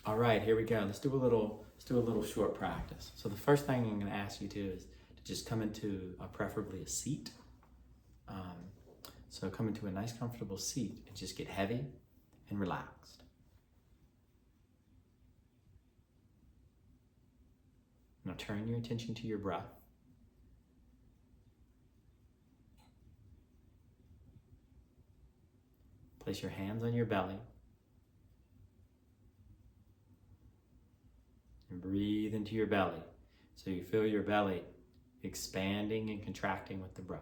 All right, here we go. Let's do a little short practice. So the first thing I'm going to ask you to is to just come into preferably a seat. Um, so come into a nice comfortable seat and just get heavy and relaxed. Now turn your attention to your breath. Place your hands on your belly and breathe into your belly so you feel your belly expanding and contracting with the breath.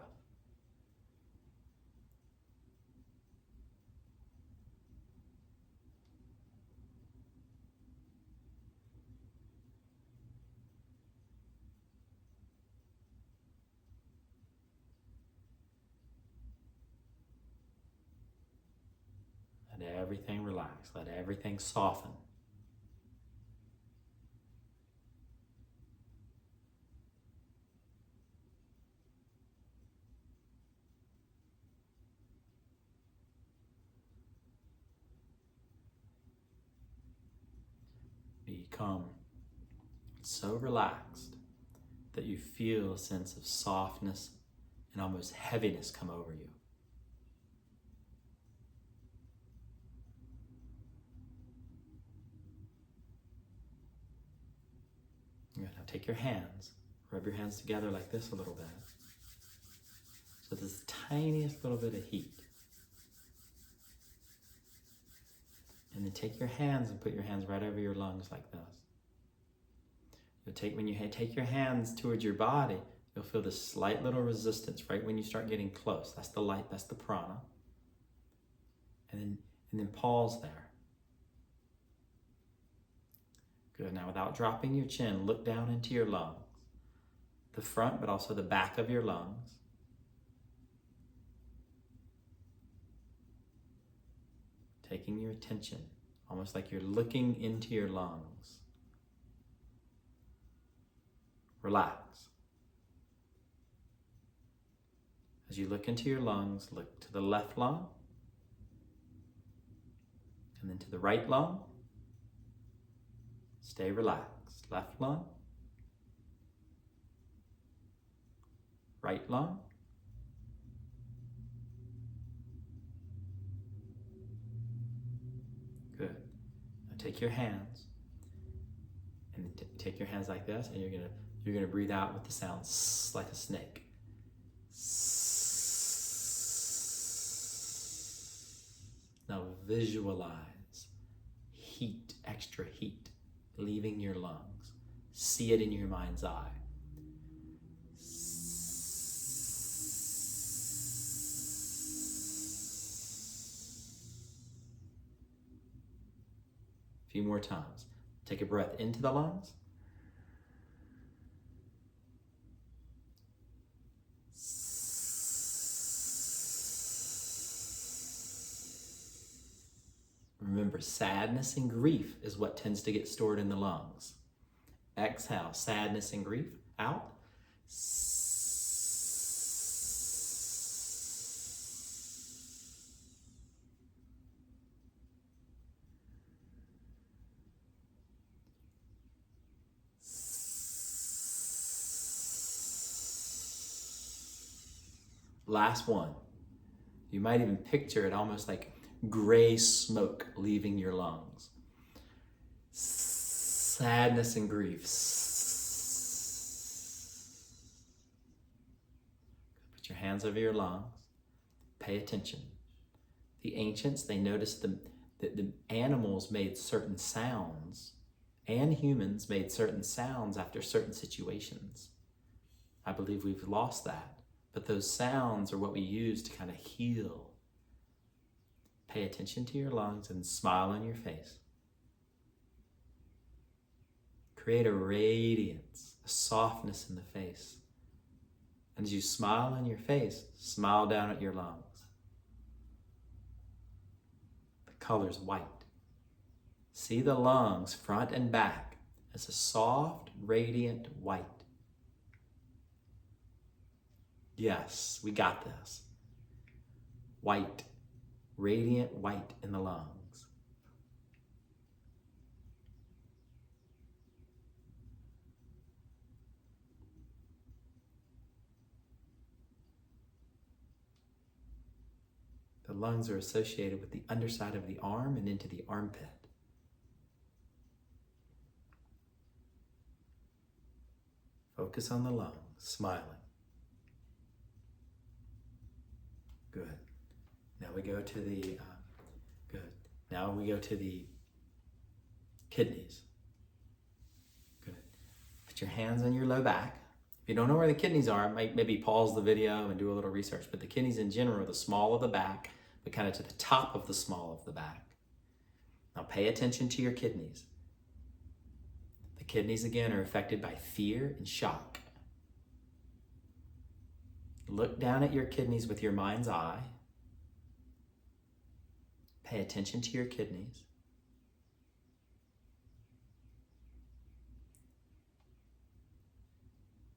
Let everything relax. Let everything soften. Become so relaxed that you feel a sense of softness and almost heaviness come over you. You're going to take your hands, rub your hands together like this a little bit. So this tiniest little bit of heat. And then take your hands and put your hands right over your lungs like this. When you take your hands towards your body, you'll feel this slight little resistance right when you start getting close. That's the light, that's the prana. And then pause there. Good. Now without dropping your chin, look down into your lungs. The front, but also the back of your lungs. Taking your attention, almost like you're looking into your lungs. Relax. As you look into your lungs, look to the left lung, and then to the right lung. Stay relaxed. Left lung, right lung, good. Now take your hands and take your hands like this, and you're gonna breathe out with the sound like a snake. Now visualize heat, extra heat, leaving your lungs. See it in your mind's eye. A few more times. Take a breath into the lungs. Remember, sadness and grief is what tends to get stored in the lungs. Exhale, sadness and grief, out. Last one. You might even picture it almost like gray smoke leaving your lungs. Sadness and grief. Put your hands over your lungs. Pay attention. The ancients, they noticed that the animals made certain sounds, and humans made certain sounds after certain situations. I believe we've lost that. But those sounds are what we use to kind of heal. Pay attention to your lungs and smile on your face. Create a radiance, a softness in the face. And as you smile on your face, smile down at your lungs. The color's white. See the lungs, front and back, as a soft, radiant white. Yes, we got this. White, radiant white in the lungs. lungs are associated with the underside of the arm and into the armpit. Focus on the lungs, smiling. Good. Now we go to the, good. Now we go to the kidneys. Good. Put your hands on your low back. If you don't know where the kidneys are, maybe pause the video and do a little research, but the kidneys in general are the small of the back, but kind of to the top of the small of the back. Now pay attention to your kidneys. The kidneys again are affected by fear and shock. Look down at your kidneys with your mind's eye. Pay attention to your kidneys.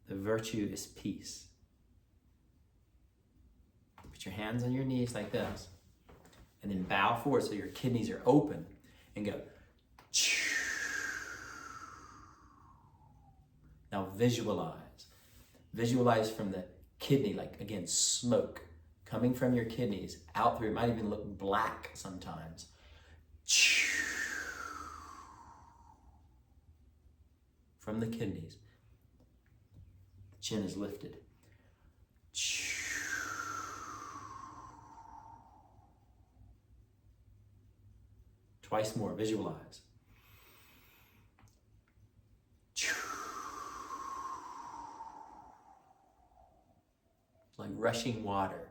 The virtue is peace. Put your hands on your knees like this, and then bow forward so your kidneys are open, and go. Now visualize. Visualize from the kidney, like again, smoke coming from your kidneys out through. It might even look black sometimes. From the kidneys. The chin is lifted. Twice more, visualize. Like rushing water.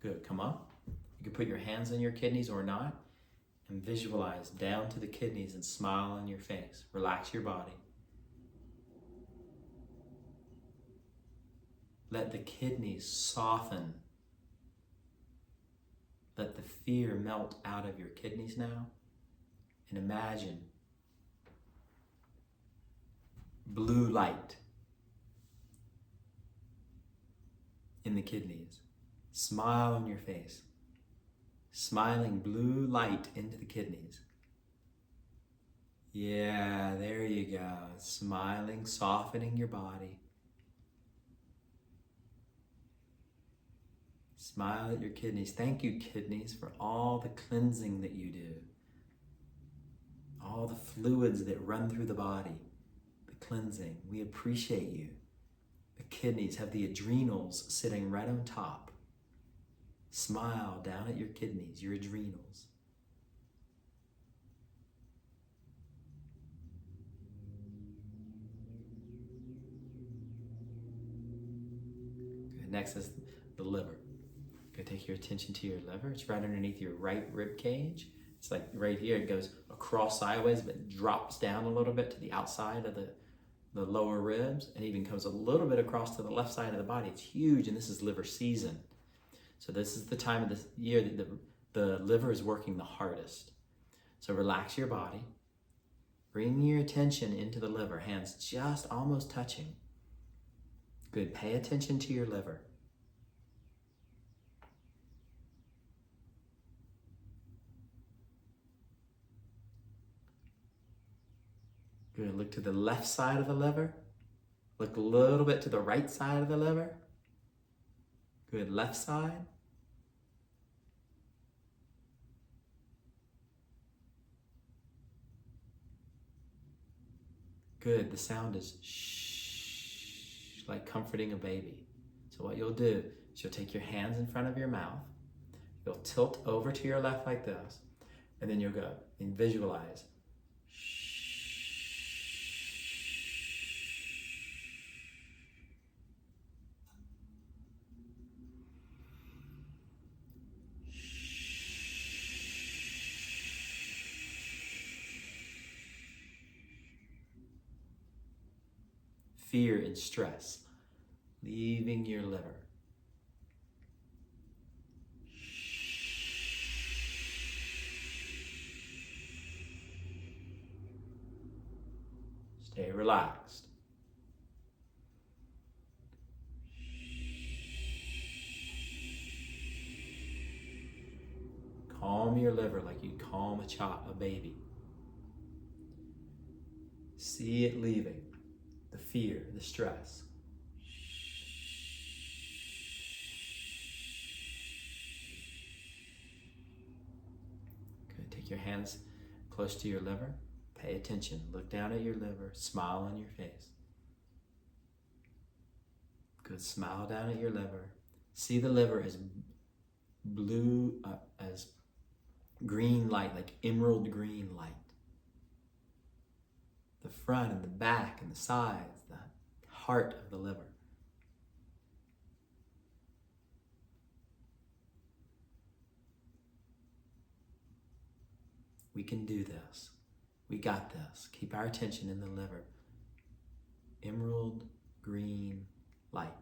Good, come on. You can put your hands on your kidneys or not, and visualize down to the kidneys and smile on your face. Relax your body. Let the kidneys soften. Let the fear melt out of your kidneys now. And imagine blue light in the kidneys. Smile on your face. Smiling blue light into the kidneys. Yeah, there you go. Smiling, softening your body. Smile at your kidneys. Thank you, kidneys, for all the cleansing that you do. All the fluids that run through the body. The cleansing. We appreciate you. The kidneys have the adrenals sitting right on top. Smile down at your kidneys, your adrenals. Good. Next is the liver. Go take your attention to your liver. It's right underneath your right rib cage. It's like right here. It goes across sideways, but drops down a little bit to the outside of the lower ribs, and even comes a little bit across to the left side of the body. It's huge, and this is liver season. So this is the time of the year that the liver is working the hardest. So relax your body. Bring your attention into the liver, hands just almost touching. Good, pay attention to your liver. Good, look to the left side of the liver. Look a little bit to the right side of the liver. Good, left side. Good, the sound is shh, like comforting a baby. So what you'll do is you'll take your hands in front of your mouth. You'll tilt over to your left like this. And then you'll go and visualize. Fear and stress, leaving your liver. Stay relaxed. Calm your liver like you calm a baby. See it leaving. The fear, the stress. Good. Take your hands close to your liver. Pay attention. Look down at your liver. Smile on your face. Good. Smile down at your liver. See the liver as blue, as green light, like emerald green light. The front and the back and the sides, the heart of the liver. We can do this. We got this. Keep our attention in the liver. Emerald green light.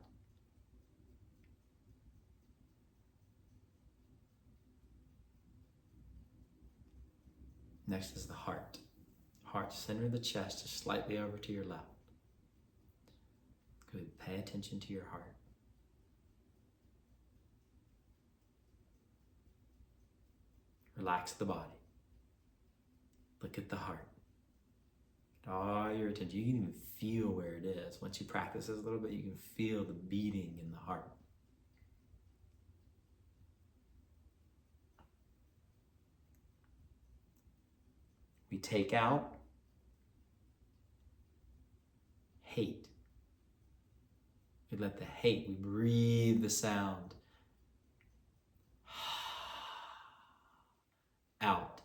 Next is the heart. Heart, center of the chest, just slightly over to your left. Good. Pay attention to your heart. Relax the body. Look at the heart. Get all your attention. You can even feel where it is. Once you practice this a little bit, you can feel the beating in the heart. We take out hate. We let the hate, we breathe the sound out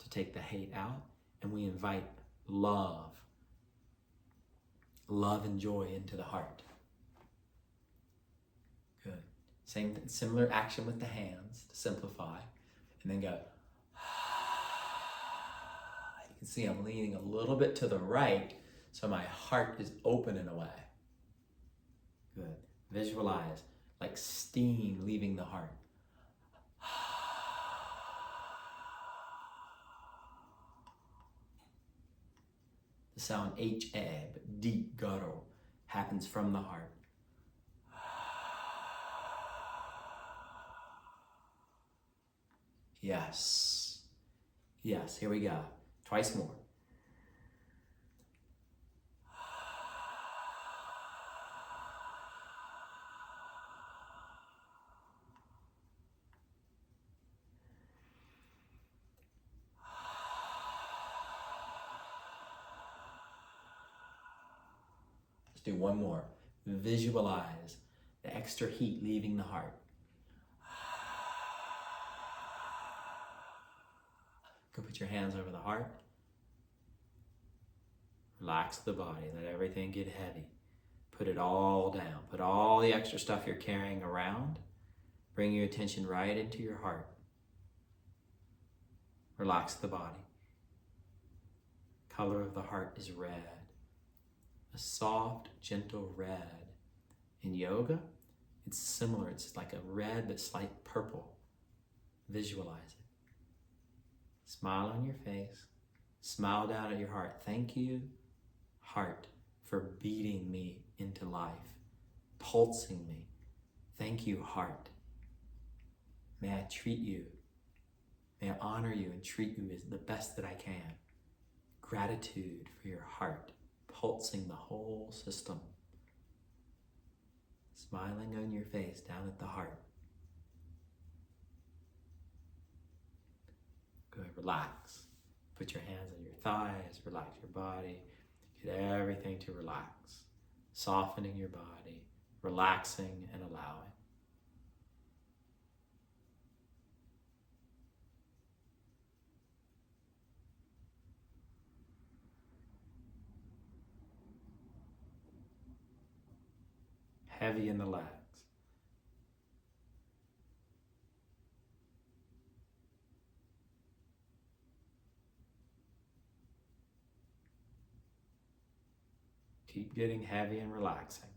to take the hate out, and we invite love and joy into the heart. Good. Similar action with the hands to simplify, and then go. You can see I'm leaning a little bit to the right, so my heart is open in a way. Good. Visualize like steam leaving the heart. The sound H-A, but deep guttural, happens from the heart. Yes. Yes, here we go. Twice more. Let's do one more. Visualize the extra heat leaving the heart. Go put your hands over the heart. Relax the body. Let everything get heavy. Put it all down. Put all the extra stuff you're carrying around. Bring your attention right into your heart. Relax the body. Color of the heart is red. A soft, gentle red. In yoga, it's similar. It's like a red but slight purple. Visualize it. Smile on your face. Smile down at your heart. Thank you, heart, for beating me into life, pulsing me. Thank you, heart. May I treat you. May I honor you and treat you as the best that I can. Gratitude for your heart, pulsing the whole system. Smiling on your face down at the heart. Good, relax. Put your hands on your thighs, relax your body. Get everything to relax. Softening your body, relaxing and allowing. Heavy in the legs. Keep getting heavy and relaxing.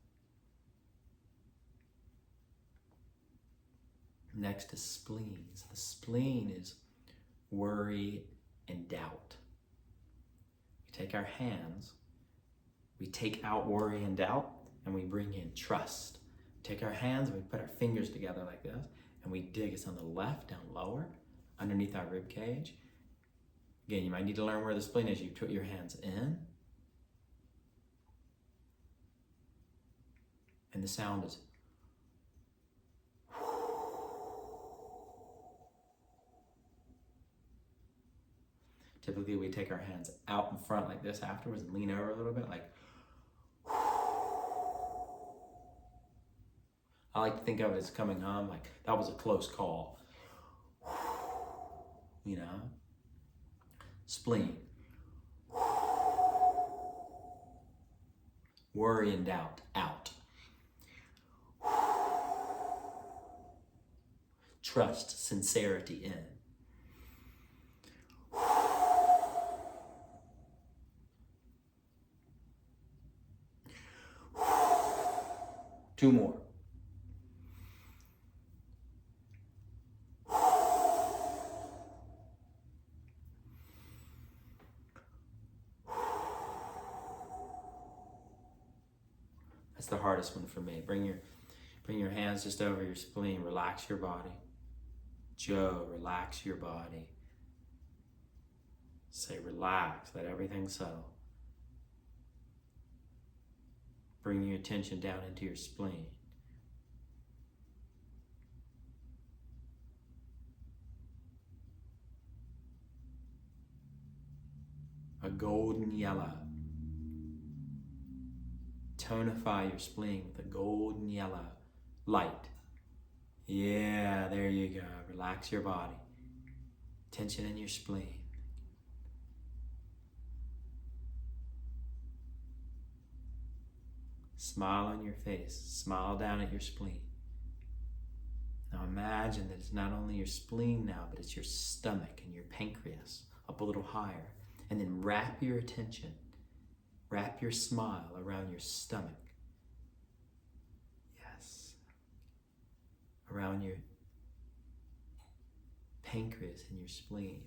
Next is spleens. The spleen is worry and doubt. We take our hands, we take out worry and doubt, and we bring in trust. Take our hands, and we put our fingers together like this, and we dig. It's on the left, down lower, underneath our rib cage. Again, you might need to learn where the spleen is. You put your hands in, And the sound is typically we take our hands out in front like this afterwards and lean over a little bit, like I like to think of it as coming home, like that was a close call. You know? Spleen. Worry and doubt, out. Trust, sincerity, in. Two more. That's the hardest one for me. Bring your hands just over your spleen. Relax your body. Joe, relax your body. Say relax, let everything settle. Bring your attention down into your spleen. A golden yellow. Tonify your spleen with a golden yellow light. Yeah, there you go. Relax your body. Tension in your spleen. Smile on your face. Smile down at your spleen. Now imagine that it's not only your spleen now, but it's your stomach and your pancreas up a little higher. And then wrap your attention, wrap your smile around your stomach. Yes. Around your pancreas and your spleen.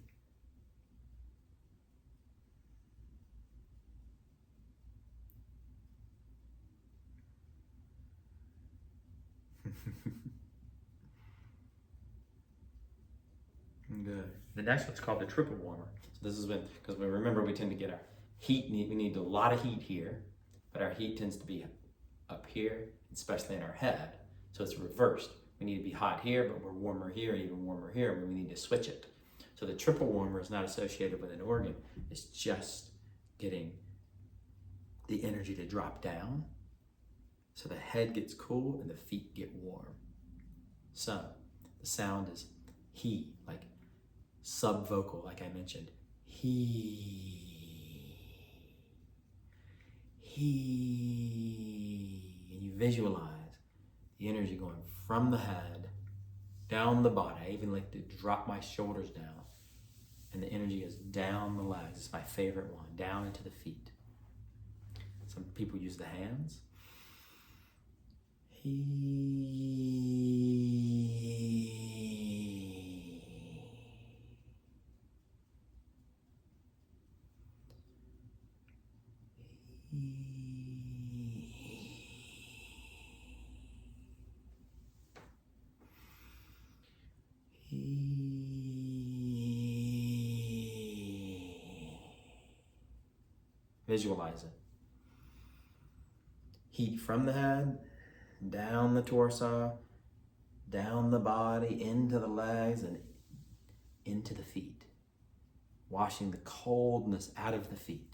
Good. The next one's called the triple warmer. So this has been, because we remember we tend to get our heat, we need a lot of heat here, but our heat tends to be up here, especially in our head. So it's reversed. We need to be hot here, but we're warmer here, even warmer here, but we need to switch it. So the triple warmer is not associated with an organ. It's just getting the energy to drop down so the head gets cool and the feet get warm. So the sound is he, like sub-vocal, like I mentioned. He. And you visualize the energy going from the head down the body. I even like to drop my shoulders down and the energy goes down the legs. It's my favorite one, down into the feet. Some people use the hands. Visualize it. Heat from the head, down the torso, down the body, into the legs, and into the feet. Washing the coldness out of the feet.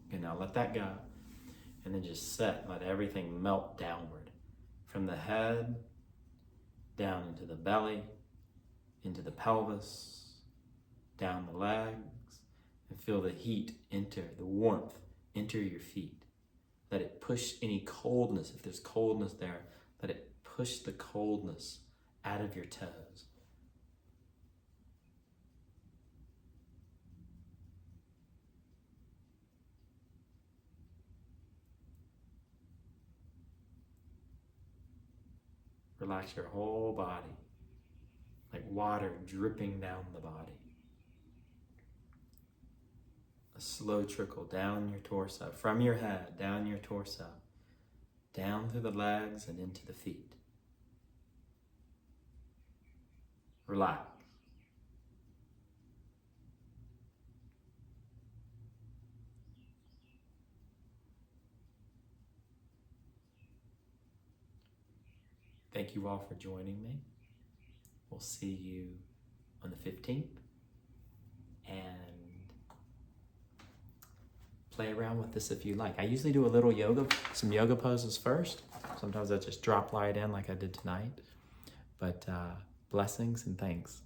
Okay, now let that go. And then just let everything melt downward. From the head, down into the belly, into the pelvis, down the legs, and feel the heat enter, the warmth enter your feet. Let it push any coldness, if there's coldness there, let it push the coldness out of your toes. Relax your whole body, like water dripping down the body. A slow trickle down your torso, from your head, down your torso, down through the legs and into the feet. Relax. Thank you all for joining me. We'll see you on the 15th. And play around with this if you like. I usually do a little yoga, some yoga poses first. Sometimes I just drop light in like I did tonight. But blessings and thanks.